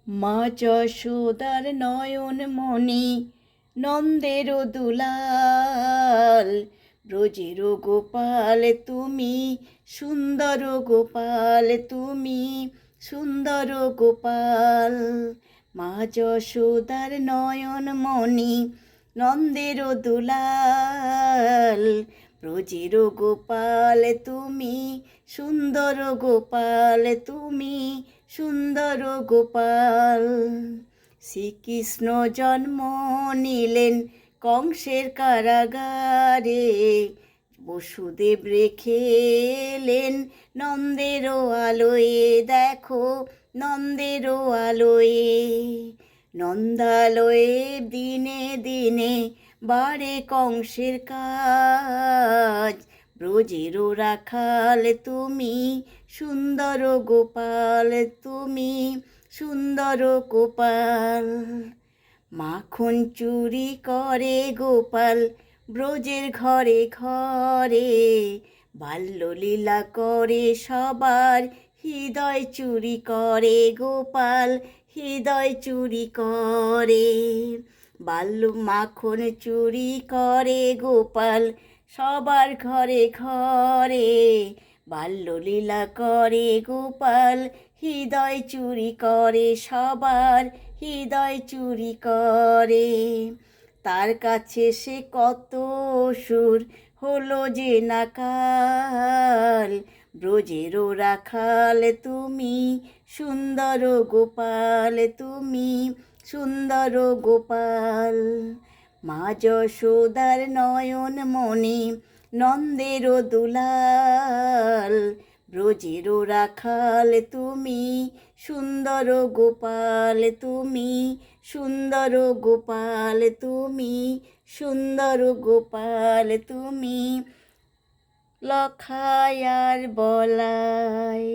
মা যশোদার নয়ন মণি নন্দের দুলাল, ব্রজের গোপাল তুমি, সুন্দর গোপাল তুমি, সুন্দর গোপাল। মা যশোদার নয়ন মণি নন্দের দুলাল, ব্রজের গোপাল তুমি, সুন্দর গোপাল তুমি, সুন্দর গোপাল। শ্রীকৃষ্ণ জন্ম নিলেন কংসের কারাগারে, বসুদেব রেখে এলেন নন্দের আলোয়, দেখো নন্দের আলোয়। নন্দালয়ে দিনে দিনে বাড়ে কংসের কাজ, ব্রজের রাখাল তুমি, সুন্দর গোপাল তুমি, সুন্দর গোপাল। মাখন চুরি করে গোপাল ব্রজের ঘরে ঘরে, বাল্যলীলা করে সবার হৃদয় চুরি করে গোপাল, হৃদয় চুরি করে। মাখন চুরি করে গোপাল সবার ঘরে ঘরে, বাল্যলীলা করে গোপাল, হৃদয় চুরি করে সবার, হৃদয় চুরি করে। তার কাছে সে কত সুর হলো যে নাকাল, ব্রজের রাখাল তুমি, সুন্দর গোপাল তুমি, সুন্দর গোপাল। মা যশোদার নয়ন মণি নন্দের দুলাল, ব্রজের রাখাল তুমি, সুন্দর গোপাল তুমি, সুন্দর গোপাল তুমি, সুন্দর গোপাল তুমি, লখায় আর বলাই।